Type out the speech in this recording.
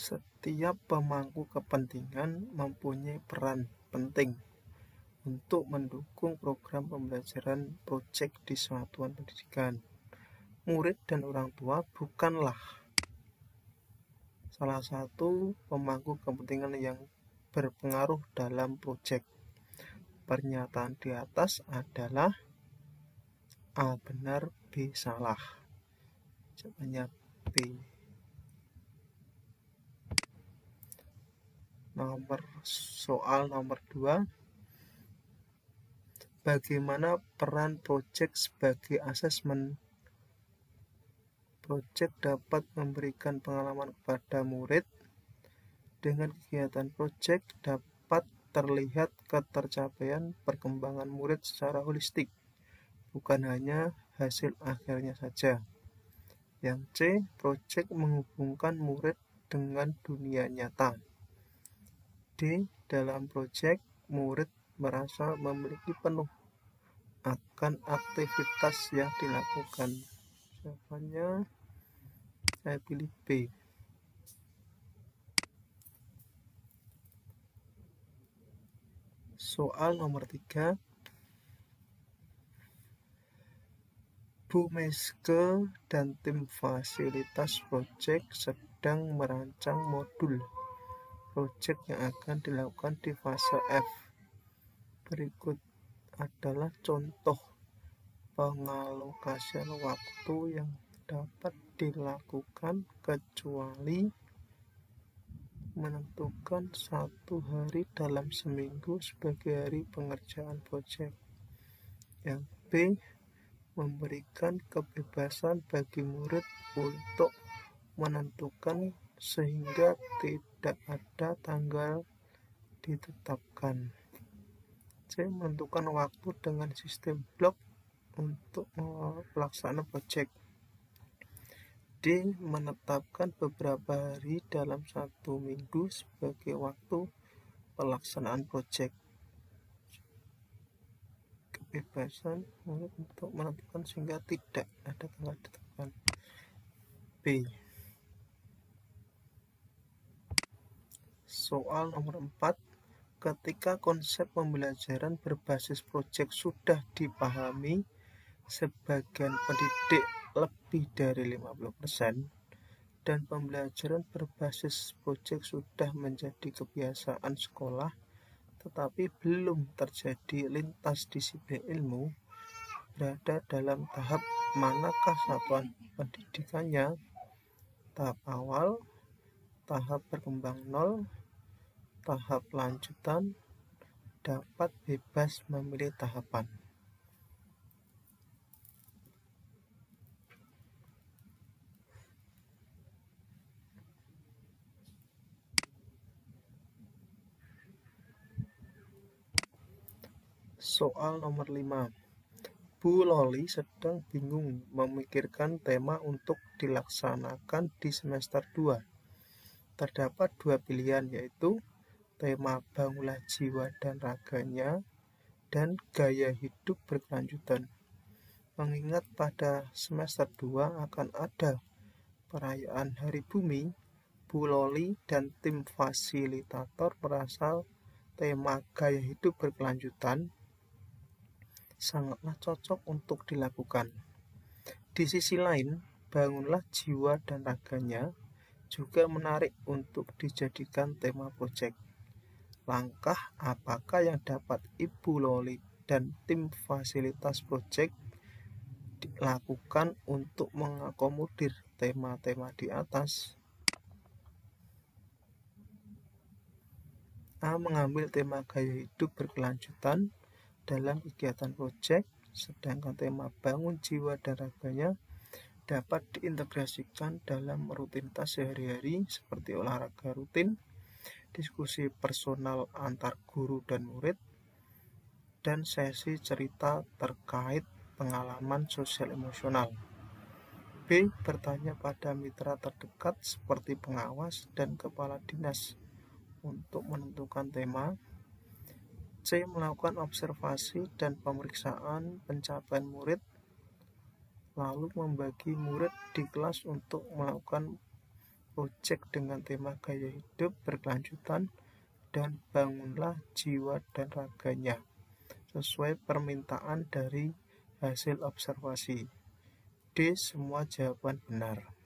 Setiap pemangku kepentingan mempunyai peran penting untuk mendukung program pembelajaran proyek di satuan pendidikan. Murid dan orang tua bukanlah salah satu pemangku kepentingan yang berpengaruh dalam proyek. Pernyataan di atas adalah A benar, B salah. Jawabannya B. Soal nomor 2. Bagaimana peran proyek sebagai asesmen? Proyek dapat memberikan pengalaman kepada murid. Dengan kegiatan proyek dapat terlihat ketercapaian perkembangan murid secara holistik, bukan hanya hasil akhirnya saja. Yang C, proyek menghubungkan murid dengan dunia nyata. D, dalam proyek murid merasa memiliki penuh akan aktivitas yang dilakukan. Jawabannya saya pilih B. Soal nomor 3. Bu Meske dan tim fasilitas proyek sedang merancang modul proyek yang akan dilakukan di fase F. Berikut adalah contoh pengalokasian waktu yang dapat dilakukan kecuali menentukan 1 hari dalam seminggu sebagai hari pengerjaan proyek. Yang B, memberikan kebebasan bagi murid untuk menentukan sehingga tidak ada tanggal ditetapkan. C, menentukan waktu dengan sistem blok untuk pelaksanaan proyek. D, menetapkan beberapa hari dalam 1 minggu sebagai waktu pelaksanaan proyek. Kebebasan untuk menentukan sehingga tidak ada tanggal ditetapkan. B. Soal nomor 4. Ketika konsep pembelajaran berbasis proyek sudah dipahami sebagian pendidik lebih dari 50% dan pembelajaran berbasis proyek sudah menjadi kebiasaan sekolah, tetapi belum terjadi lintas disiplin ilmu, berada dalam tahap manakah satuan pendidikannya? Tahap awal, tahap berkembang 0, tahap lanjutan, dapat bebas memilih tahapan. Soal nomor 5. Bu Loli sedang bingung memikirkan tema untuk dilaksanakan di semester 2. Terdapat 2 pilihan, yaitu tema bangunlah jiwa dan raganya dan gaya hidup berkelanjutan. Mengingat pada semester 2 akan ada perayaan Hari Bumi, Bu Loli dan tim fasilitator merasa tema gaya hidup berkelanjutan sangatlah cocok untuk dilakukan. Di sisi lain, bangunlah jiwa dan raganya juga menarik untuk dijadikan tema proyek. Langkah apakah yang dapat Ibu Loli dan tim fasilitas proyek dilakukan untuk mengakomodir tema-tema di atas? A, mengambil tema gaya hidup berkelanjutan dalam kegiatan proyek, sedangkan tema bangun jiwa dan raganya dapat diintegrasikan dalam rutinitas sehari-hari seperti olahraga rutin, diskusi personal antar guru dan murid, dan sesi cerita terkait pengalaman sosial emosional. B, bertanya pada mitra terdekat seperti pengawas dan kepala dinas untuk menentukan tema. C, melakukan observasi dan pemeriksaan pencapaian murid, lalu membagi murid di kelas untuk melakukan ojek dengan tema gaya hidup berkelanjutan, dan bangunlah jiwa dan raganya sesuai permintaan dari hasil observasi. D. Semua jawaban benar.